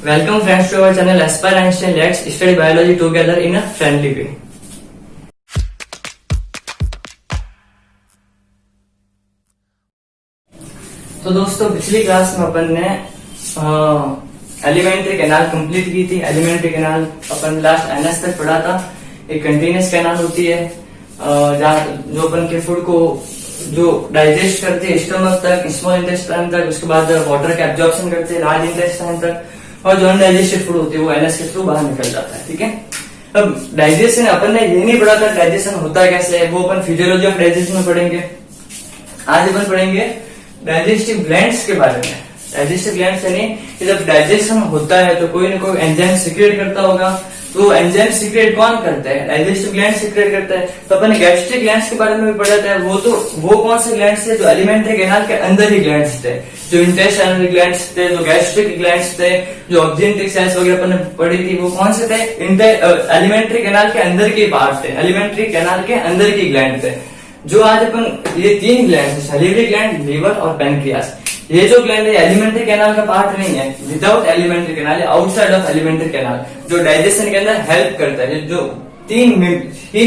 Welcome friends to our channel Aspire Einstein. Let's study biology together in a friendly way. तो दोस्तों पिछली class में अपन ने alimentary canal complete की थी। एलिमेंट्री कैनाल अपन लास्ट एनएस तक पढ़ा था। एक कंटिन्यूस कैनाल होती है जो अपन के फूड को जो डाइजेस्ट करते हैं स्टमक तक, स्मॉल इंटेस्टाइन तक, उसके बाद वाटर का एब्जॉर्प्शन करते हैं लार्ज इंटेस्टाइन तक, और जो अनडाइजेस्टेड फूड होती है वो एनएस के थ्रू बाहर निकल जाता है। ठीक है, अब डाइजेशन अपन ने ये नहीं पढ़ा था डाइजेशन होता कैसे है, वो अपन फिजियोलॉजी ऑफ डाइजेशन में पढ़ेंगे। आज अपन पढ़ेंगे डाइजेस्टिव ग्लैंड्स के बारे में। डाइजेस्टिव ग्लैंड्स यानी कि जब डाइजेशन होता है तो कोई ना कोई एंजाइम सीक्रेट करता होगा। तो एंजाइम सीक्रेट कौन करता है? डाइजेस्टिव ग्लैंड सीक्रेट करता है। तो अपन गैस्ट्रिक ग्लैंड्स के बारे में भी पढ़ा था। वो कौन से ग्लैंड्स थे? जो एलिमेंट्री कैनाल के अंदर ही ग्लैंड्स थे, जो इंटेस्टाइनल ग्लैंड्स थे, जो गैस्ट्रिक ग्लैंड्स थे, जो ऑक्जेंट्रिक सेल्स वगैरह अपन ने पढ़ी थी, वो कौन से थे? एलिमेंट्री कैनाल के अंदर के पार्ट थे, एलिमेंट्री कैनाल के अंदर की ग्लैंड थे। जो आज अपन ये तीन ग्लैंड, सैलिवरी ग्लैंड, लीवर और पैनक्रियास, ये जो ग्लैंड है एलिमेंट्री कैनाल का पार्ट नहीं है, without alimentary canal, outside of alimentary canal, जो डाइजेशन के अंदर हेल्प करता है। जो तीन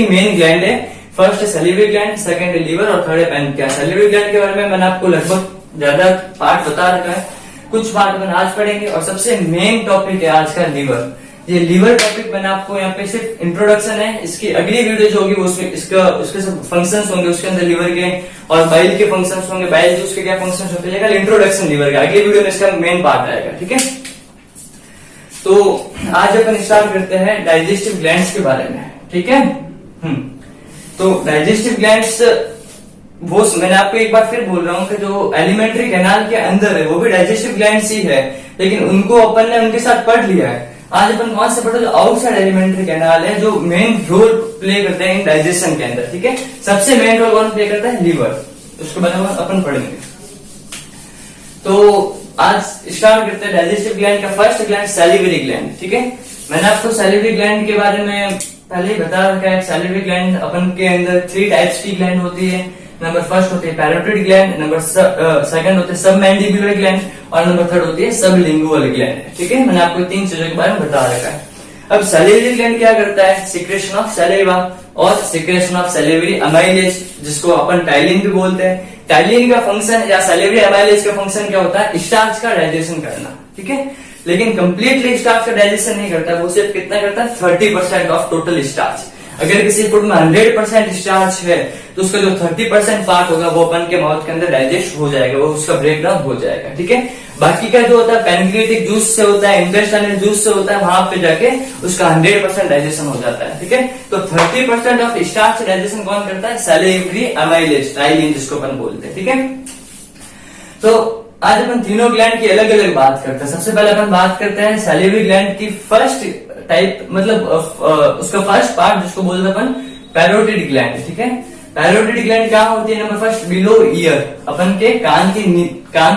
मेन ग्लैंड है, फर्स्ट है सैलिवरी ग्लैंड, सेकंड है लीवर और थर्ड है पैनक्रियास। सैलिवरी ग्लैंड के बारे में मैंने आपको लगभग ज्यादा पार्ट बता रखा है, कुछ पार्ट अपन आज पढ़ेंगे। और सबसे मेन टॉपिक है आज का लीवर। ये लीवर टॉपिक मैंने आपको यहाँ पे सिर्फ इंट्रोडक्शन है, इसकी अगली वीडियो जो होगी उसमें उसके सब फंक्शंस होंगे, उसके अंदर लीवर के और बाइल के फंक्शंस होंगे, बाइल जूस के क्या फंक्शंस होते हैं, इंट्रोडक्शन लीवर का। अगली वीडियो में इसका मेन पार्ट आएगा। ठीक है, तो आज अपन स्टार्ट करते हैं डाइजेस्टिव ग्लैंड्स के बारे में। ठीक है, तो डाइजेस्टिव ग्लैंड्स वो मैंने आपको एक बार फिर बोल रहा हूँ कि जो एलिमेंट्री कैनाल के अंदर है वो भी डाइजेस्टिव ग्लैंड्स ही है, लेकिन उनको अपन ने उनके साथ पढ़ लिया है। आज अपन कौन से पढ़ो? जो आउटसाइड एलिमेंट्री कैनाल है, जो मेन रोल प्ले करते हैं इन डाइजेशन के अंदर। ठीक है, सबसे मेन रोल कौन प्ले करता है? लीवर। उसके बारे में अपन पढ़ेंगे। तो आज स्टार्ट करते हैं डाइजेस्टिव ग्लैंड का। First gland salivary gland. ठीक है, मैंने आपको सैलिवरी ग्लैंड के बारे में पहले ही बता रखा है। सैलिवरी ग्लैंड अपन के अंदर 3 टाइप्स की ग्लैंड होती है। नंबर फर्स्ट होती है पैरोटिड ग्लैंड, नंबर सेकंड होते हैं सबमैंडिबुलर ग्लैंड, और नंबर थर्ड होती है सबलिंगुअल ग्लैंड। ठीक है, मैंने आपको 3 चीजों के बारे में बता रखा है। अब सैलिवरी ग्लैंड क्या करता है? सिक्रेशन ऑफ सैलिवा और सिक्रेशन ऑफ सैलिवरी अमाइलेज, जिसको अपन टाइलिन भी बोलते हैं। टाइलिन का फंक्शन या सैलिवरी अमाइलेज का फंक्शन क्या होता है? स्टार्च का डाइजेशन करना। ठीक है, लेकिन कंप्लीटली स्टार्च का डाइजेशन नहीं करता, वो सिर्फ कितना करता है? 30% ऑफ टोटल स्टार्च। अगर किसी फूड में 100% स्टार्च है तो उसका जो 30% पार्ट होगा वो अपन के माउथ के अंदर डाइजेस्ट हो जाएगा, वो उसका ब्रेक डाउन हो जाएगा। ठीक है, बाकी का जो होता है पैनक्रियाटिक जूस से होता है, इंटेस्टाइनल जूस से होता है, वहां पे जाके उसका 100% डाइजेशन हो जाता है। ठीक है, तो 30% ऑफ स्टार्च डाइजेशन कौन करता है? सैलिवरी अमाइलेज, टाइलिन जिसको अपन बोलते हैं। ठीक है, तो आज अपन तीनों ग्लैंड की अलग अलग बात करते हैं। सबसे पहले अपन बात करते हैं सैलिवरी ग्लैंड की फर्स्ट टाइप, मतलब उसका फर्स्ट पार्ट जिसको बोलते हैं अपन पैरोटिड ग्लैंड। ठीक है, पैरोटिड ग्लैंड क्या होती है? नंबर फर्स्ट बिलो ईयर, अपन के कान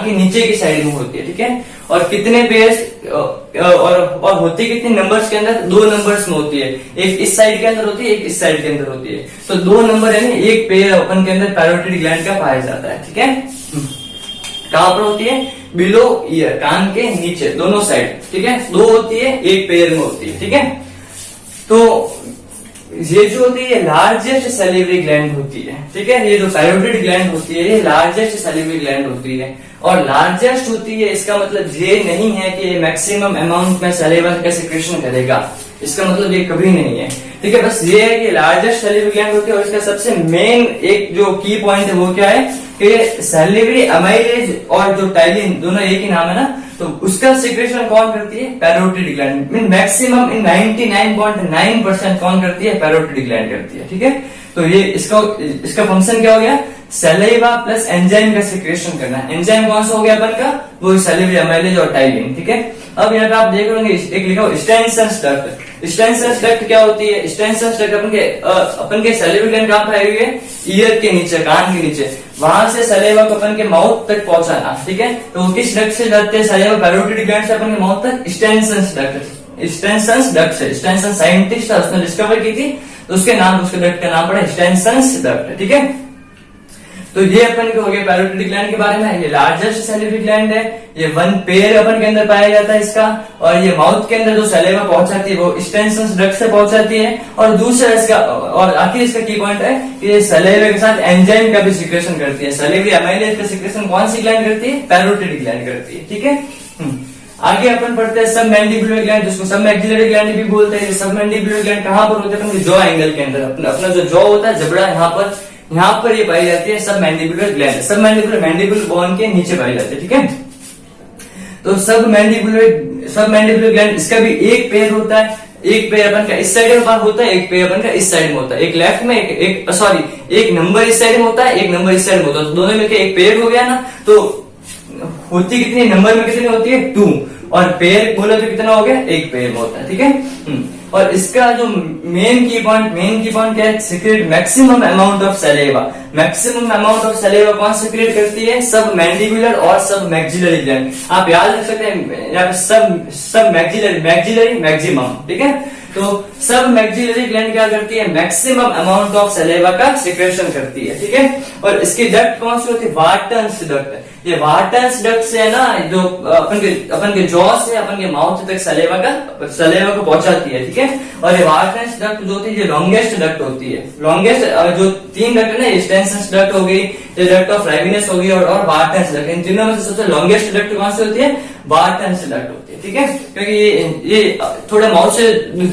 के नीचे की साइड में होती है। ठीक है, और कितने पेयर्स और होती कितने नंबर्स के अंदर? 2 नंबर्स में होती है। एक इस साइड के अंदर होती है, एक इस साइड के अंदर होती है। तो 2 नंबर यानी एक पेयर अपन के अंदर पैरोटिड ग्लैंड का पाया जाता है। ठीक है, कहां पर होती है? बिलो ईयर, कान के नीचे दोनों साइड। ठीक है, 2 होती है, एक पेयर में होती है। ठीक है, तो ये जो होती है लार्जेस्ट सैलिवरी ग्लैंड होती है। ठीक है, ये जो पैरोटिड ग्लैंड होती है ये लार्जेस्ट सैलिवरी ग्लैंड होती है। और लार्जेस्ट होती है इसका मतलब ये नहीं है कि ये मैक्सिमम अमाउंट में सैलिवा का सिक्रेशन करेगा, इसका मतलब ये कभी नहीं है। ठीक है, बस ये है कि लार्जेस्ट सैलिवरी ग्लैंड होती है। और इसका सबसे मेन एक जो की पॉइंट है वो क्या है कि सैलिवरी अमाइलेज और जो टाइलिन दोनों एक ही नाम है ना, तो उसका सिक्रेशन कौन करती है? Parotid gland. Mean maximum in 99.9% कौन करती है? पैरोटिड ग्लैंड करती है। ठीक है, तो ये इसका फंक्शन क्या हो गया? सैलिवा प्लस एंजाइम का सिक्रेशन करना। एंजाइम कौन सा हो गया अपन का? वो सैलिवरी अमाइलेज और टाइलिन। ठीक है, अब यहाँ पे आप देख रहे एक लिखा हो स्टेनसेंस डक्ट। स्टेनसेंस डक्ट क्या होती है? स्टेनसेंस डक्ट अपन के सैलिवरी ग्लैंड कहां पर आई हुई है? ईयर के नीचे, कान के नीचे। वहां से सैलिवा को अपन के माउथ तक पहुंचाना। ठीक है, तो वो किस डक्ट से जाते हैं? सैलिवा पैरोटिड ग्लैंड से अपन के माउथ तक स्टेनसेंस डक्ट। स्टेनसेंस डक्ट से, स्टेनसेंस साइंटिस्ट था, उसने डिस्कवर की थी, तो उसके डक्ट का नाम पड़ा स्टेनसेंस डक्ट। ठीक है, तो ये अपन के हो गया पैरोटिड ग्लैंड के बारे में। ये लार्जेस्ट सैलिवरी ग्लैंड है, ये वन पेयर अपन के अंदर पाया जाता है इसका। और ये माउथ के अंदर जो सलेवा पहुंचाती है वो एक्सटेंशन डक्ट से पहुंचाती है। और दूसरा इसका और आखिर इसका की पॉइंट है कि ये सलेवे के साथ एंजाइम का भी सिक्रेशन करती है। सलेवरी अमाइलेज का सिक्रेशन कौन सी ग्लैंड करती है? पैरोटिड ग्लैंड करती है। ठीक है। आगे अपन पढ़ते हैं सब मैंडिबुलर ग्लैंड, जिसको सब मैक्सिलरी ग्लैंड भी बोलते हैं। सब मैंडिबुलर ग्लैंड कहाँ पर होते हैं? अपने जॉ एंगल के अंदर, अपना जो जॉ होता है जबड़ा, यहाँ पर ये पाई जाती है सब मैंडिबुलर ग्लैंड। सब मैंडिबुलर बोन के नीचे पाई जाती है। ठीक है। तो सब मैंडिबुलर ग्लैंड, इसका भी एक पेयर होता है। एक पेयर अपन का इस साइड में होता है, एक पेयर अपन का इस साइड में होता है। एक लेफ्ट में एक नंबर इस साइड में होता है, एक नंबर इस साइड में होता है। तो दोनों मिलकर एक पेयर हो गया ना। तो होती कितनी, नंबर में कितनी होती है? 2। और पेयर बोले तो कितना हो गया? एक पेयर में होता है। ठीक है। और इसका जो मेन की पॉइंट क्या है? Secrete maximum amount of saliva. Maximum amount of saliva कौन सिक्रेट करती है? सब मैंडिबुलर और सब मैक्सिलरी ग्लैंड। आप याद रख सकते हैं यहाँ पे सब मैक्सिलरी मैक्सिमम। ठीक है। तो सब मैक्सिलरी ग्लैंड क्या करती है? मैक्सिमम अमाउंट ऑफ सलेवा का सिक्रेशन करती है। ठीक है। और इसकी डक्ट कौन सी होती है? Wharton's duct. ये वार्टन्स डक्ट से है ना, जो अपन के जॉ से अपन के माउथ तक सलेवा को पहुंचाती है। ठीक है। और ये वार्टन्स डक्ट जो होती है, ये लॉन्गेस्ट डक्ट होती है। लॉन्गेस्ट जो 3 डक्ट है ना, एक्सटेंशन डक्ट हो गई, ये डक्ट ऑफ राइविनस हो गई और वार्टन्स डक्ट। इन तीनों में से सबसे लॉन्गेस्ट डक्ट कौन सी होती है? वार्टन्स डक्ट होती है। ठीक है। क्योंकि ये थोड़ा माउथ से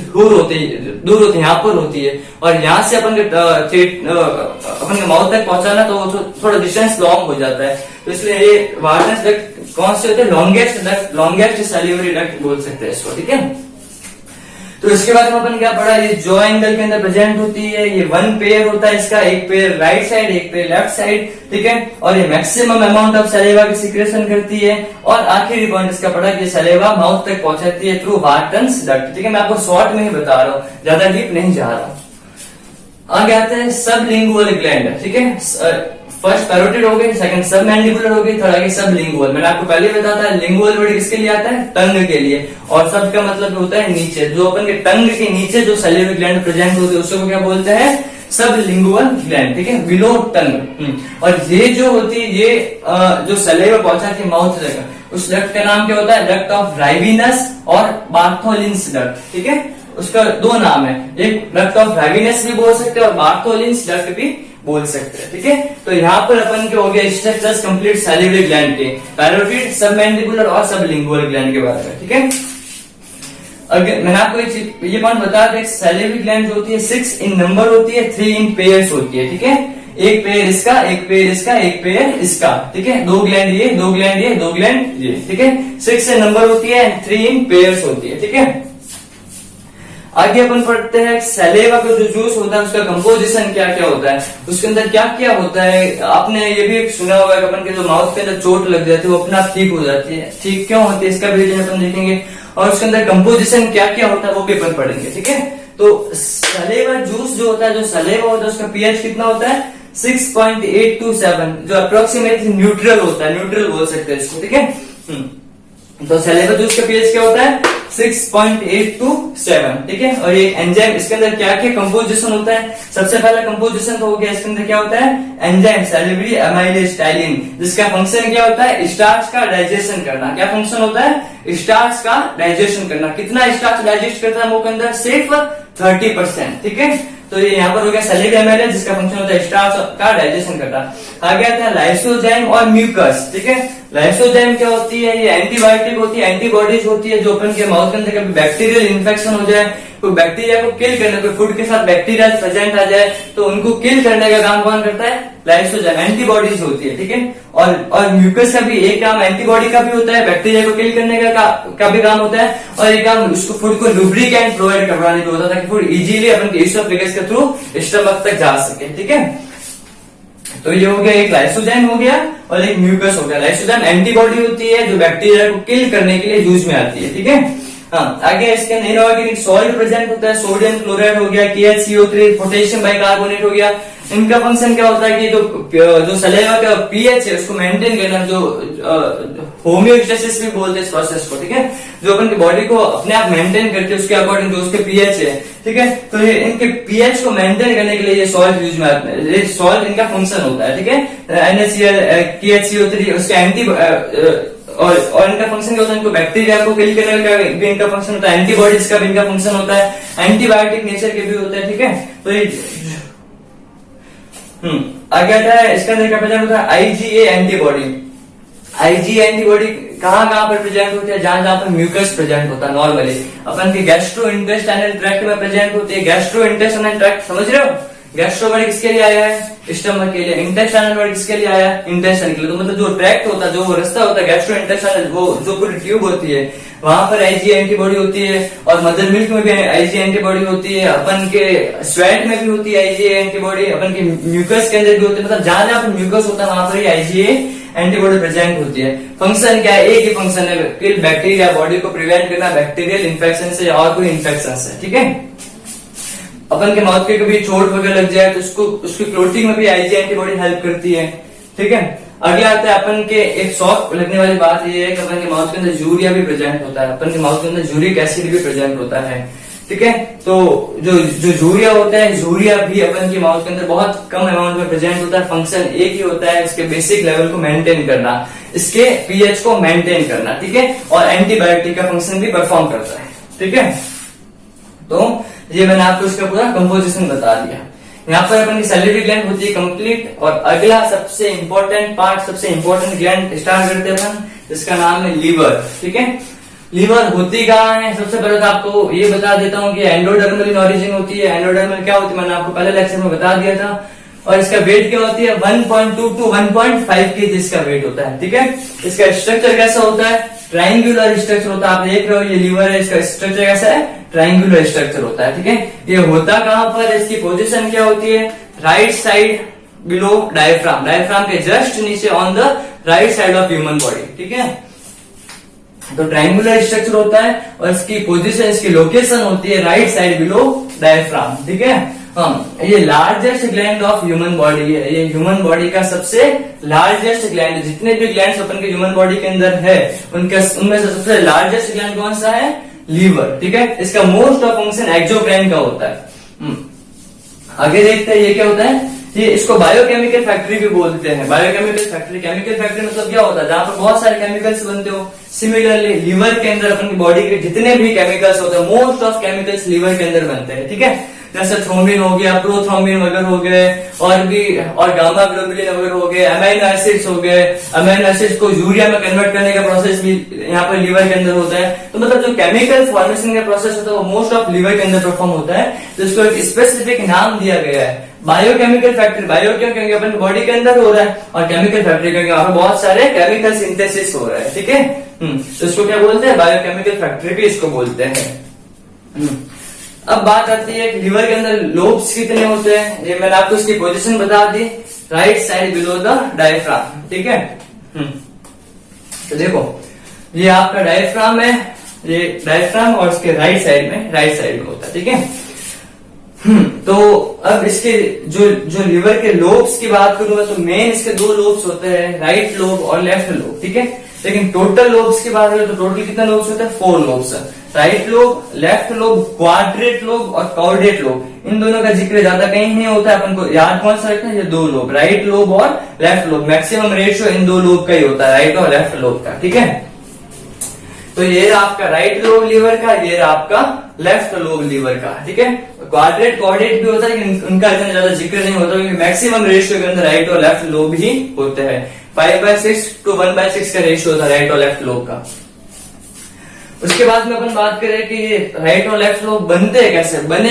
दूर होती है, यहाँ पर होती है। और यहाँ से अपन के माउथ तक पहुंचाना तो थोड़ा डिस्टेंस लॉन्ग हो जाता है। तो इसलिए ये वार्टन्स डक्ट कौन से होते हैं? लॉन्गेस्ट सैलिवरी डक्ट बोल सकते हैं इसको। ठीक है। तो इसके बाद में अपन क्या पढ़ा? ये जॉ एंगल के अंदर प्रेजेंट होती है। ये वन पेयर होता है इसका, एक पेयर राइट साइड, एक पेयर लेफ्ट साइड। ठीक है। और ये मैक्सिमम अमाउंट ऑफ सलेवा की सिक्रेशन करती है। और आखिरी पॉइंट इसका पढ़ा कि सलेवा माउथ तक पहुंचाती है थ्रू वार्टन्स डक्ट। ठीक है। मैं आपको शॉर्ट में ही बता रहा हूँ, ज्यादा डीप नहीं जा रहा। आगे आते हैं सब लिंगुअल ग्लैंड। ठीक है। फर्स्ट पैरोटिड हो गई, सेकंड सब मैंडिबुलर हो गई, थर्ड आगे सब लिंगुअल। मैंने आपको पहले बताया था लिंगुअल वर्ड किसके लिए आता है? टंग के लिए। और सब का मतलब होता है नीचे, जो अपन के टंग के नीचे जो सैलिवरी ग्लैंड प्रेजेंट होते हैं उसको क्या बोलते हैं? सब लिंगुअल ग्लैंड। ठीक है। बिलो टंग। और ये जो होती है, ये जो सलेवा पहुंचाती है माउथ तक, उस डक्ट का नाम क्या होता है? डक्ट ऑफ राइविनस और बार्थोलिन्स डक्ट। ठीक है। उसका 2 नाम है, एक डक्ट ऑफ राइविनस भी बोल सकते हैं और बार्थोलिन्स डक्ट भी बोल सकते हैं। ठीक है। तो यहाँ पर अपन के हो गया स्ट्रक्चर्स कंप्लीट सैलिवरी ग्लैंड के, पैरोटिड, सब मैंडिबुलर और सब लिंगुअल ग्लैंड के बारे में। ठीक है। अगर मैंने आपको ये पॉइंट बता दें, सैलिवरी ग्लैंड जो होती है 6 इन नंबर होती है, 3 इन पेयर्स होती है। ठीक है। एक पेयर इसका, एक पेयर इसका, एक पेयर इसका। ठीक है। 2 ग्लैंड ये, 2 ग्लैंड ये, 2 ग्लैंड ये। ठीक है। 6 इन नंबर होती है, 3 इन पेयर्स होती है। ठीक है। आगे अपन पढ़ते हैं सलेवा का जो जूस होता है उसका कंपोजिशन क्या क्या होता है, उसके अंदर क्या क्या होता है। आपने ये भी सुना होगा कि अपन के जो माउथ के अंदर चोट लग जाती है वो अपने आप ठीक हो जाती है। ठीक क्यों होती है इसका भी रीजन अपन देखेंगे। और उसके अंदर कंपोजिशन क्या क्या होता है वो भी अपन पढ़ेंगे। ठीक है। तो सलेवा जूस जो होता है, जो सलेवा होता है उसका पीएच कितना होता है? 6.8 to 7, जो अप्रोक्सीमेटली न्यूट्रल होता है, न्यूट्रल बोल सकते हैं इसको। ठीक है। तो सलेवा जूस का पीएच क्या होता है? 6.8 to 7। ठीक है। और ये एंजाइम, इसके अंदर क्या क्या कंपोजिशन होता है? सबसे पहला कंपोजिशन तो हो गया, इसके अंदर क्या होता है? एंजाइम सैलिवरी अमाइलेज टाइलिन, जिसका फंक्शन क्या होता है? स्टार्च का डाइजेशन करना। क्या फंक्शन होता है? स्टार्च का डाइजेशन करना। कितना स्टार्च डाइजेस्ट करता है मुंह के अंदर? सिर्फ 30%। ठीक है। तो ये यहाँ पर हो गया सैलिवरी अमाइलेज, जिसका फंक्शन होता है स्टार्च का डाइजेशन करना। आगे आता है लाइसोजाइम और म्यूकस। ठीक है। लाइसोजाइम क्या होती है? ये एंटीबायोटिक होती है, एंटीबॉडीज होती है, जो अपन के माउथ के अंदर कभी बैक्टीरियल इन्फेक्शन हो जाए, कोई बैक्टीरिया को किल करने, कोई फूड के साथ बैक्टीरिया प्रेजेंट आ जाए तो उनको किल करने का काम कौन करता है? लाइसोजाइम। एंटीबॉडीज होती है। ठीक है। और म्यूकस का भी एक काम एंटीबॉडी का भी होता है, बैक्टीरिया को किल करने का भी काम होता है। और एक काम उसको फूड को लुब्रिकेंट प्रोवाइड करवाने का होता है, ताकि फूड इजीली अपन के इसोफेगस के थ्रू स्टमक तक जा सके। ठीक है। तो ये हो गया, एक लाइसोजाइम हो गया और एक म्यूकस हो गया। लाइसोजाइम एंटीबॉडी होती है जो बैक्टीरिया को किल करने के लिए यूज में आती है। ठीक है। हाँ, आगे इसके नहीं ऑर्गेनिक सॉल्ट प्रेजेंट होता है, सोडियम क्लोराइड हो गया, KHCO3, पोटेशियम बाइकार्बोनेट हो गया। इनका फंक्शन क्या होता है कि जो सलेवा का पीएच है उसको मेंटेन करना, जो होम्योस्टेसिस भी बोलते हैं इस प्रोसेस को। ठीक है। जो अपन की बॉडी को अपने आप मेंटेन करती है उसके अकॉर्डिंग जो उसके पीएच है, ठीक है। तो ये इनके पीएच को मेंटेन करने के लिए ये सॉल्ट यूज में आते हैं, ये सॉल्ट इनका फंक्शन होता है, ठीक है। NaCl KHCO3 उसका एंटी और इनका फंक्शन क्या होता है, इनको बैक्टीरिया को किल करने का भी इनका फंक्शन होता है, एंटीबॉडीज का भी इनका फंक्शन होता है, एंटीबायोटिक नेचर के भी होते हैं, ठीक है। तो ये आगे आता है, इसके अंदर क्या प्रेजेंट होता है, IgA एंटीबॉडी। IgA एंटीबॉडी कहाँ पर प्रेजेंट होती है, जहां पर म्यूकस प्रेजेंट होता है नॉर्मली, अपन की गैस्ट्रो इंटेस्टाइनल ट्रैक्ट में प्रेजेंट होती है। गैस्ट्रो इंटेस्टाइनल ट्रैक्ट समझ रहे हो, गैस्ट्रो वर्ड किसके लिए आया है, स्टमक के लिए, इंटेस्टाइनल वर्ड किसके लिए आया है, इंटेस्टाइन के लिए। तो मतलब जो ट्रैक्ट होता है, जो रास्ता होता है गैस्ट्रो इंटेस्टाइनल, वो जो पूरी ट्यूब होती है वहां पर IgA एंटीबॉडी होती है, और मदर मिल्क में भी IgA एंटीबॉडी होती है, अपन के स्वेट में भी होती है IgA एंटीबॉडी, अपन के म्यूकस के अंदर भी होती है, मतलब जहां जहां म्यूकस होता है वहां पर ही IgA एंटीबॉडी प्रेजेंट होती है। फंक्शन क्या है, एक ही फंक्शन है, किल बैक्टीरिया, बॉडी को प्रिवेंट करना बैक्टीरियल इन्फेक्शन से और कोई इन्फेक्शन से, ठीक है। अपन के माउथ के कभी चोट वगैरह लग जाए तो उसको उसकी क्लोटिंग में भी IgA एंटीबॉडी हेल्प करती है, ठीक है। अगला आता है अपन के एक शॉक लगने वाली बात ये है कि अपन के माउथ के अंदर यूरिया भी प्रेजेंट होता है, अपन के माउथ के अंदर यूरिक एसिड भी प्रेजेंट होता है, ठीक है। तो जो यूरिया होता है, यूरिया भी अपन के माउथ के अंदर बहुत कम अमाउंट में प्रेजेंट होता है। फंक्शन एक ही होता है, इसके बेसिक लेवल को मेंटेन करना, इसके पीएच को मेंटेन करना, ठीक है, और एंटीबायोटिक का फंक्शन भी परफॉर्म करता है, ठीक है। तो ये मैंने आपको इसका पूरा कंपोजिशन बता दिया। यहाँ पर अपन की सैलिवरी ग्लैंड होती है कंप्लीट, और अगला सबसे इंपॉर्टेंट पार्ट, सबसे इंपॉर्टेंट ग्लैंड स्टार्ट करते हैं अपन, जिसका नाम है लीवर, ठीक है। लीवर होती कहाँ है, सबसे पहले तो आपको ये बता देता हूँ कि एंडोडर्मल इन ओरिजिन होती है। एंडोडर्मल क्या होती है, मैंने आपको पहले लेक्चर में बता दिया था, और इसका वेट क्या होती है, 1.2 to 1.5 kg इसका वेट होता है, ठीक है। इसका स्ट्रक्चर कैसा होता है, ट्राइंगुलर स्ट्रक्चर होता है। आप देख रहे हो ये लीवर है, इसका स्ट्रक्चर कैसा है, ट्राइंगुलर स्ट्रक्चर होता है, ठीक है। ये होता कहां पर, इसकी पोजीशन क्या होती है, right side below diaphragm, diaphragm के जस्ट नीचे on the right side of human body, ठीक है। तो ट्राइंगुलर स्ट्रक्चर होता है, और इसकी पोजीशन, इसकी लोकेशन होती है राइट साइड बिलो डायफ्राम, ठीक है। ये largest gland of human body है, ये ह्यूमन बॉडी का सबसे लार्जेस्ट ग्लैंड, जितने भी ग्लैंड अपन के ह्यूमन बॉडी के अंदर है उनमें से सबसे लार्जेस्ट ग्लैंड कौन सा है, लीवर, ठीक है। इसका मोस्ट ऑफ फंक्शन एक्सोक्राइन का होता है। आगे देखते हैं ये क्या होता है, ये इसको बायोकेमिकल फैक्ट्री भी बोलते हैं। बायोकेमिकल फैक्ट्री, केमिकल फैक्ट्री मतलब क्या होता है, जहां पर बहुत सारे केमिकल्स बनते हो। सिमिलरली लीवर के अंदर अपन की बॉडी के जितने भी केमिकल्स होते हैं, मोस्ट ऑफ केमिकल्स लीवर के अंदर बनते हैं, ठीक है। जैसे थ्रोम्बिन हो गया, प्रोथ्रोम्बिन वगैरह हो गए, और गामा ग्लोबुलिन वगैरह हो गए, अमीनो एसिड्स हो गए। अमीनो एसिड्स को यूरिया में कन्वर्ट करने का प्रोसेस भी यहाँ पर लीवर के अंदर होता है। तो मतलब जो केमिकल फॉर्मेशन का प्रोसेस होता है वो मोस्ट ऑफ लीवर के अंदर परफॉर्म होता है। तो इसको एक स्पेसिफिक नाम दिया गया है, बायोकेमिकल फैक्ट्री। बायो क्यों, क्योंकि अपन बॉडी के अंदर हो रहा है, और केमिकल फैक्ट्री क्योंकि वहां पर बहुत सारे केमिकल सिंथेसिस हो रहा है, ठीक है। तो इसको क्या बोलते हैं, बायोकेमिकल फैक्ट्री भी इसको बोलते हैं। अब बात आती है कि लीवर के अंदर लोब्स कितने होते हैं। ये मैंने आपको इसकी पोजीशन बता दी, right side below the diaphragm, ठीक है। तो देखो ये आपका डायफ्राम है, ये डायफ्राम, और इसके राइट साइड में होता है, ठीक है। तो अब इसके जो लीवर के लोब्स की बात करूंगा तो मेन इसके दो लोब्स होते हैं, राइट लोब और लेफ्ट लोब, ठीक है। लेकिन टोटल लोब्स की बात करें तो टोटल कितने लोब्स होते हैं, 4 lobes. Right lobe, left lobe, quadrate lobe और कॉर्डेट लोब। इन दोनों का जिक्र ज्यादा कहीं नहीं होता है, अपन को याद कौन सा रखना है, ये 2 लोब, राइट लोब और left lobe. Maximum ratio in 2 lobe का ही होता है, राइट और लेफ्ट लोब का, ठीक है। तो ये आपका राइट लोब लीवर का, ये आपका लेफ्ट लोब लीवर का, ठीक है। क्वाड्रेट कॉर्डेट भी होता है, लेकिन उनका इतना ज्यादा जिक्र नहीं होता क्योंकि मैक्सिमम रेशियो के अंदर राइट और लेफ्ट लोब ही होते हैं। 5/6 to 1/6 का रेशियो होता है राइट और लेफ्ट लोब का। उसके बाद में अपन बात करें कि ये राइट और लेफ्ट लोब बने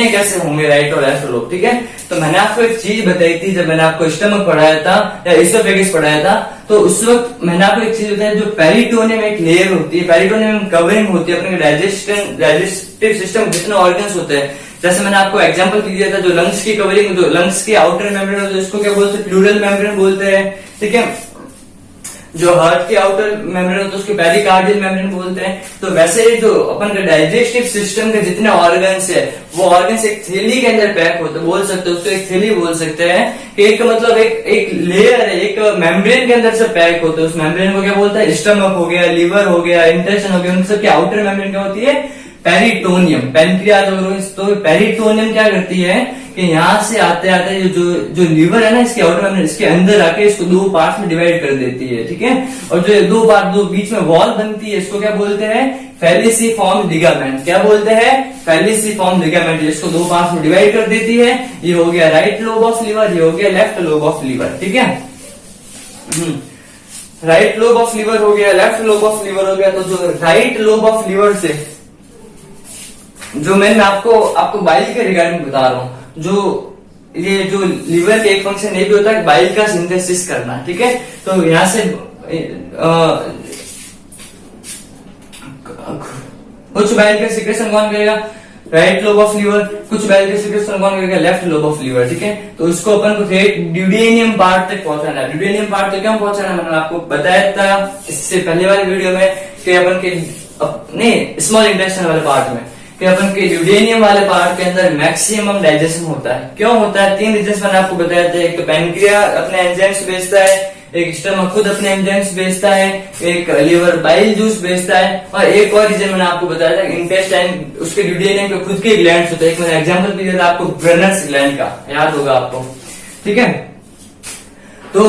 कैसे होंगे राइट और लेफ्ट लोब, ठीक है। तो मैंने आपको एक चीज बताई थी, जब मैंने आपको स्टमक पढ़ाया था या इसोफेगस पढ़ाया था, तो उस वक्त मैंने आपको एक चीज बताई, जो पेरिटोनियम एक लेयर होती है, पेरिटोनियम कवरिंग होती है अपने डाइजेस्टिव सिस्टम जितने ऑर्गन्स होते हैं। जैसे मैंने आपको एग्जांपल दिया था, जो लंग्स की कवरिंग, जो लंग्स की आउटर मेम्ब्रेन होती है उसको क्या बोलते हैं, प्लूरल मेम्ब्रेन बोलते हैं, ठीक है। जो हार्ट के आउटर मेम्ब्रेन होता है उसके पेरिकार्डियल मेम्ब्रेन बोलते हैं। तो वैसे ही जो अपन का डाइजेस्टिव सिस्टम के जितने ऑर्गन्स है वो ऑर्गन्स एक थैली के अंदर पैक होते, बोल सकते हैं उसको एक थैली बोल सकते हैं कि एक मतलब एक लेयर है, एक मेम्ब्रेन के अंदर से पैक होते हैं। उस मेम्ब्रेन को क्या बोलता है, स्टमक हो गया, लिवर हो गया, इंटेस्टाइन हो गया, उन सबकी आउटर मेम्ब्रेन क्या होती है, पेरिटोनियम। पेनक्रियाज तो पेरिटोनियम क्या करती है कि यहाँ से आते आते जो लिवर है ना इसके आउटर मेम्ब्रेन इसके अंदर आके इसको दो पार्ट्स में डिवाइड कर देती है, ठीक है। और जो दो पार्ट जो बीच में वॉल बनती है इसको क्या बोलते हैं, फेलिसिफॉर्म लिगामेंट। क्या बोलते हैं, फेलिसिफॉर्म लिगामेंट। इसको दो पार्ट्स में डिवाइड कर देती है। ये हो गया राइट लोब ऑफ लिवर, ये हो गया लेफ्ट लोब ऑफ लिवर, ठीक है। राइट लोब ऑफ लिवर हो गया, लेफ्ट लोब ऑफ लिवर हो गया। तो जो राइट लोब ऑफ लिवर से जो मैं आपको बाइल के रिगार्डिंग बता रहा हूँ, ये जो लिवर के एक फंक्शन ये भी होता है बाइल का सिंथेसिस करना, ठीक है। तो यहां से कुछ बाइल का सिक्रेशन कौन करेगा, राइट लोब ऑफ लिवर, कुछ बाइल का सिक्रेशन कौन करेगा, लेफ्ट लोब ऑफ लिवर, ठीक है। तो इसको अपन को ड्यूडेनियम पार्ट तक पहुंचाना है। ड्यूडेनियम पार्ट तक क्यों पहुंचाना, मैंने आपको बताया था इससे पहले वाली वीडियो में कि अपन के स्मॉल इंटेस्टाइन वाले पार्ट में कि अपन के ड्यूडेनियम वाले पार्ट के अंदर मैक्सिमम डाइजेशन होता है। क्यों होता है, तीन रीजन मैंने आपको बताया था। एक तो पैनक्रिया अपने एंजाइम्स बेचता है, एक स्टमक खुद अपने एंजाइम्स बेचता है, एक लिवर बाइल जूस बेचता है, और एक और रीजन मैंने आपको बताया था इंटेस्टाइन उसके ड्यूडेनियम के खुद के ग्लैंड्स होते हैं। एक मैंने एग्जांपल भी दिया था आपको ब्रेनर्स ग्लैंड का, याद होगा आपको, ठीक है। तो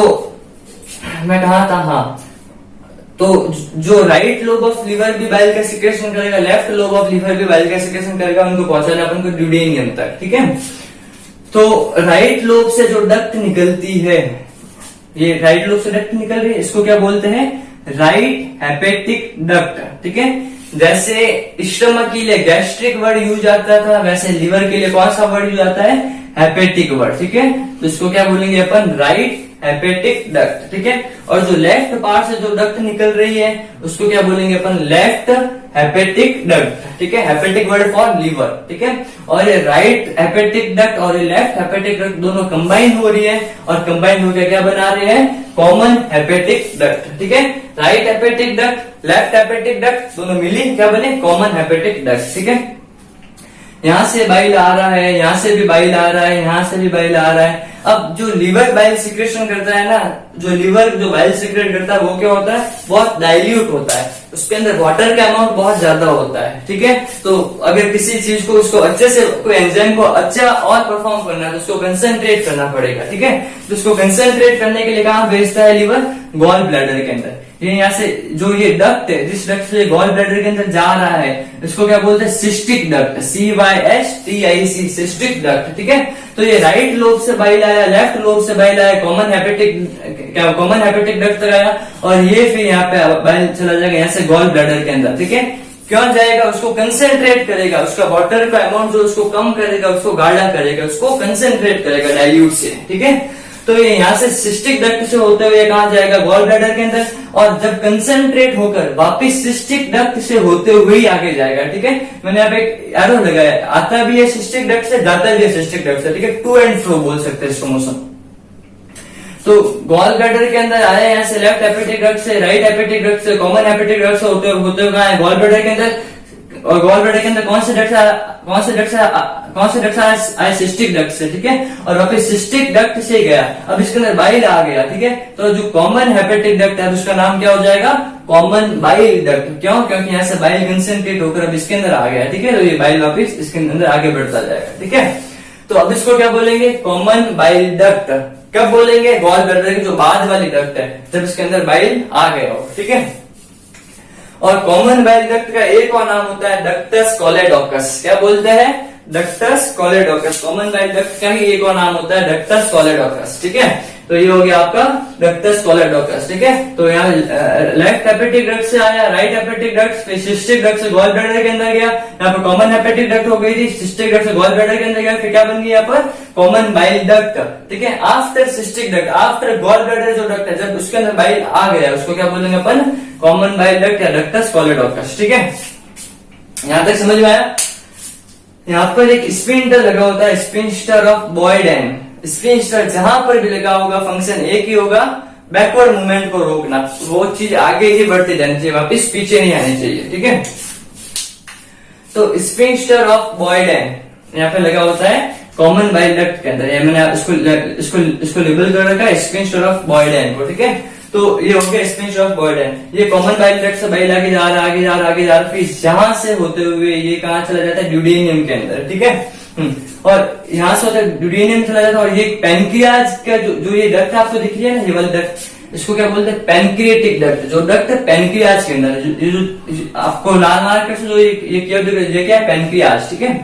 मैं कहा था, हाँ, तो जो राइट लोब ऑफ लिवर भी बाइल का सिक्रेशन करेगा, लेफ्ट लोब ऑफ लिवर भी बाइल का सिक्रेशन करेगा, उनको पहुंचाना अपन को ड्यूडेनियम तक, ठीक है। तो राइट लोब से जो डक्ट निकलती है, ये राइट लोब से डक्ट निकल रही है, इसको क्या बोलते हैं, राइट हेपेटिक डक्ट, ठीक है। जैसे स्टमक के लिए गैस्ट्रिक वर्ड यूज आता था, वैसे लिवर के लिए कौन सा वर्ड यूज आता है, हेपेटिक वर्ड, ठीक है। तो इसको क्या बोलेंगे अपन, राइट हेपेटिक डक्ट, ठीक है। और जो लेफ्ट पार्ट से जो डक्ट निकल रही है उसको क्या बोलेंगे अपन, लेफ्ट हेपेटिक डक्ट, ठीक है। हेपेटिक वर्ड फॉर लिवर, ठीक है। और ये राइट हेपेटिक डक्ट और ये लेफ्ट हेपेटिक डक्ट दोनों कंबाइन हो रही है, और कंबाइन होकर क्या बना रहे हैं, कॉमन हेपेटिक डक्ट, ठीक है। Right hepatic duct, left hepatic duct दोनों मिली क्या बने, कॉमन हेपेटिक डक्ट, ठीक है। यहां से बाइल आ रहा है, यहां से भी बाइल आ रहा है, यहां से भी बाइल आ रहा है। अब जो लिवर बाइल सिक्रेशन करता है ना, जो लिवर जो बाइल सिक्रेट करता है वो क्या होता है, बहुत डाइल्यूट होता है, उसके अंदर वाटर का अमाउंट बहुत ज्यादा होता है, ठीक है। तो अगर किसी चीज को उसको अच्छे से कोई एंजाइम को अच्छा और परफॉर्म करना है तो उसको कंसंट्रेट करना पड़ेगा, ठीक है। तो उसको कंसंट्रेट करने के लिए कहां भेजता है लिवर, गॉल ब्लैडर के अंदर। ये यहाँ से जो ये डक्ट है, जिस डक्ट से गॉल ब्लैडर के अंदर जा रहा है इसको क्या बोलते हैं, cystic duct, CYSTIC, cystic duct, ठीक है। तो ये राइट लोब से बाइल आया, लेफ्ट लोब से बाइल आया, कॉमन हेपेटिक डक्ट तक आया, और ये फिर यहाँ पे बाइल चला जाएगा यहाँ से गॉल ब्लैडर के अंदर, ठीक है। क्यों जाएगा, उसको कंसेंट्रेट करेगा, उसका वाटर का अमाउंट जो उसको कम करेगा, उसको गाढ़ा करेगा, उसको कंसेंट्रेट करेगा डाइल्यूट से, ठीक है। तो ये यहाँ से सिस्टिक डक्ट से होते हुए कहां जाएगा, गॉल ब्लैडर के अंदर, और जब कंसेंट्रेट होकर वापिस सिस्टिक डक्ट से होते हुए ही आगे जाएगा, ठीक है। मैंने यहाँ पे एक एरो लगाया, आता भी है सिस्टिक डक्ट से, जाता भी है सिस्टिक डक्ट से, ठीक है। टू एंड फ्रो बोल सकते हैं इसको मोशन। तो गॉल ब्लैडर के अंदर आया यहाँ से लेफ्ट हेपेटिक डक्ट से, राइट हेपेटिक डक्ट से, कॉमन हेपेटिक डक्ट से होते हुए कहां है, गॉल ब्लैडर के अंदर। और गॉल ब्लैडर के अंदर कौन से डक्ट आए, सिस्टिक डक्ट से, ठीक है। और वापिस सिस्टिक डक्ट से गया, अब इसके अंदर बाइल आ गया, ठीक है। तो जो कॉमन हेपेटिक डक्ट है उसका नाम क्या हो जाएगा, कॉमन बाइल डक्ट। क्यों, क्योंकि यहाँ से बाइल कंसेंट्रेट होकर अब इसके अंदर आ गया, ठीक है। तो ये बाइल वापिस इसके अंदर आगे बढ़ता जाएगा, ठीक है। तो अब इसको क्या बोलेंगे, कॉमन बाइल डक्ट। कब बोलेंगे, गॉल ब्लैडर की जो बाद वाली डक्ट है, जब इसके अंदर बाइल आ गया हो, ठीक है। और कॉमन बाइल डक्ट का एक और नाम होता है डक्टस कोलेडोकस। क्या बोलते हैं, डक्टस कोलेडोकस। कॉमन बाइल डक्ट का ही एक और नाम होता है डक्टस कोलेडोकस, ठीक है। तो ये हो गया आपका डक्टस कोलेडोकस, ठीक है। तो यहाँ लेफ्ट हेपेटिक डक्ट से आया, राइट हेपेटिक डक्ट, फिर सिस्टिक डक्ट से गॉल ब्लैडर के अंदर गया, यहाँ पर कॉमन हेपेटिक डक्ट हो गई थी, सिस्टिक डक्ट से गॉल ब्लैडर के अंदर गया, फिर क्या बन गई यहाँ पर, कॉमन बाइल डक्ट, ठीक है। After cystic duct, after gall bladder जो डक्ट है, जब उसके अंदर बाइल आ गया उसको क्या बोलेंगे अपन, कॉमन बाइल डक्ट या डक्टस कोलेडोकस, ठीक है। यहां तक समझ में आया। यहाँ पर एक स्फिंक्टर लगा होता है, स्फिंक्टर ऑफ बॉयडेन। स्फिंक्टर जहां पर भी लगा होगा फंक्शन एक ही होगा, बैकवर्ड मूवमेंट को रोकना, वो चीज आगे ही बढ़ती जानी चाहिए, वापस पीछे नहीं आनी चाहिए, ठीक है। तो स्फिंक्टर ऑफ बॉयडेन यहाँ पे लगा होता है कॉमन बाइल डक्ट के अंदर, ये मैंने इसको लेबल कर रखा है स्फिंक्टर ऑफ बॉयडेन को, ठीक है। तो ये हो गया स्फिंक्टर ऑफ बॉयडेन, ये कॉमन बाइल डक्ट से बाइल आगे जा रहा है, आगे जा रहा है, आगे जा रहा है, फिर जहां से होते हुए ये कहाँ चला जाता है, ड्यूडेनियम के अंदर, ठीक है। और यहाँ से होता है ड्यूडेनियम चला जाता है, और ये पैनक्रियाज का जो ये डक्ट आपको दिख रही है ना, ये वाला डक्ट, इसको क्या बोलते हैं, पैनक्रिएटिक डक्ट, जो डक्ट है पैनक्रियाज के अंदर, जो आपको लाल मार्कर से जो ये क्या है, पैनक्रियाज, ठीक है।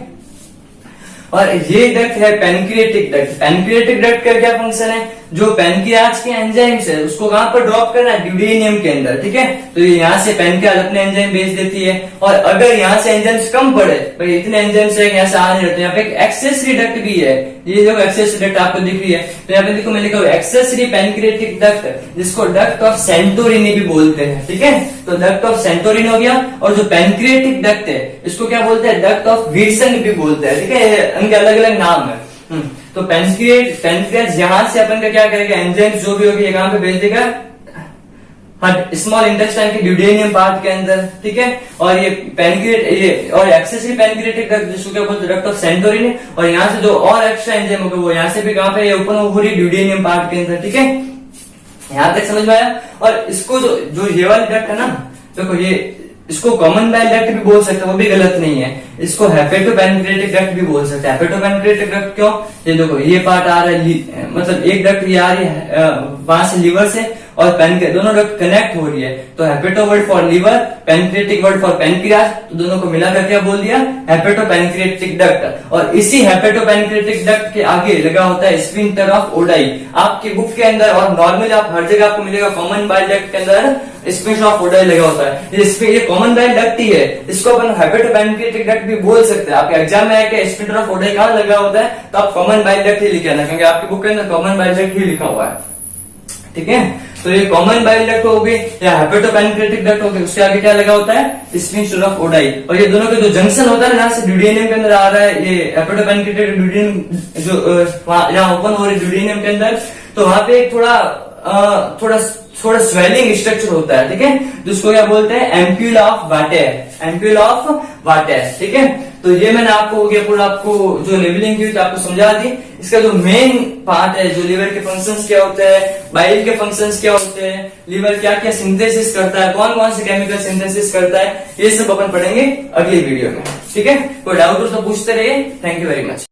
और ये डक्ट है पैनक्रिएटिक डक्ट। पैनक्रिएटिक डक्ट का क्या फंक्शन है, जो पैनक्रियाज के एंजाइम्स है उसको कहां पर ड्रॉप करना है, ड्यूडेनियम के अंदर, ठीक है। तो ये यहाँ से पैनक्रियाज अपने एंजाइम भेज देती है, और अगर यहाँ से एंजाइम्स कम पड़े, भाई इतने एंजाइम्स है यहाँ से आ नहीं रहते, यहाँ पे एक एक्सेसरी डक्ट भी है, ये जो एक्सेसरी डक्ट आपको दिख रही है, तो यहाँ पे देखो मैं लिखा हुआ एक्सेसरी पैनक्रिएटिक डक्ट, जिसको डक्ट ऑफ सेंटोरिनी भी बोलते हैं, ठीक है। तो डक्ट ऑफ सेंटोरिन हो गया, और जो पैनक्रिएटिक डक्ट है इसको क्या बोलते हैं, डक्ट ऑफ विल्सन भी बोलते हैं, ठीक है, इनके अलग अलग नाम है। तो पैनक्रियाज यहाँ से अपन का क्या करेगा, एंजाइम जो भी होगी ये कहां पे भेज देगा, स्मॉल इंटेस्टाइन के ड्यूडेनियम पार्ट के अंदर, ठीक है। और ये ये और एक्सेसरी पैनक्रिएटिक डक्ट, जिसको क्या बोलते हैं, डक्ट ऑफ सेंटोरिन, और यहाँ से जो और एक्स्ट्रा एंजाइम होगा वो यहाँ से भी कहां पे ओपन हो रही ड्यूडेनियम पार्ट के अंदर, ठीक है। यहां तक समझ में आया। और इसको जो ये वाली डक्ट है ना, देखो ये इसको कॉमन बाइल डक्ट भी बोल सकते हैं, वो भी गलत नहीं है, इसको हेपेटोपैनक्रिएटिक डक्ट भी बोल सकते हैं। हेपेटोपैनक्रिएटिक डक्ट क्यों, ये देखो ये पार्ट आ रहा है, मतलब एक डक्ट ये आ रही है वहां से लीवर से, और पैनक्रियाज दोनों डक्ट कनेक्ट हो रही है, तो hepato word for liver, pancreatic word for pancreas, तो दोनों को मिलाकर क्या बोल दिया, हेपेटोपैनक्रिएटिक डक्ट। और इसी हेपेटोपैनक्रिएटिक डक्ट के आगे लगा होता है स्फिंक्टर ऑफ ओडाई। आपकी बुक के अंदर और नॉर्मली आप हर जगह आपको मिलेगा कॉमन बाइल डक्ट के अंदर स्फिंक्टर ऑफ ओडाई लगा होता है, ये कॉमन बाइल डक्ट ही है, इसको अपन हेपेटोपैनक्रिएटिक डक्ट भी बोल सकते हैं। आपके एग्जाम में है कि स्फिंक्टर ऑफ ओडाई कहां लगा होता है, तो आप कॉमन बाइल डक्ट ही लिखे ना, क्योंकि आपकी बुक के अंदर कॉमन बाइल डक्ट ही लिखा हुआ है, ठीक है। तो ये कॉमन बाइल डक्ट हो गई या हेपेटोपैनक्रिएटिक डक्ट हो गई, उसके आगे क्या लगा होता है, स्फिंक्टर ऑफ ओडाई। और ये दोनों के जो जंक्शन होता है, जहां से ड्यूडेनियम के अंदर आ रहा है ये हेपेटोपैनक्रिएटिक ड्यूडेनियम, जो जहां ओपन हो रही है ड्यूडेनियम के अंदर, तो वहां पे थोड़ा स्वेलिंग स्ट्रक्चर होता है, ठीक है, जिसको क्या बोलते हैं, ampulla of water, ampulla of water, ठीक है। तो ये मैंने आपको हो गया पूरा, आपको जो लेवलिंग की आपको समझा दी। इसका जो मेन पार्ट है, जो लीवर के फंक्शंस क्या होते हैं, बाइल के फंक्शंस क्या होते हैं, लीवर क्या क्या सिंथेसिस करता है, कौन कौन से केमिकल सिंथेसिस करता है, ये सब अपन पढ़ेंगे अगली वीडियो में, ठीक है। कोई डाउट हो तो पूछते रहिए। Thank you very much.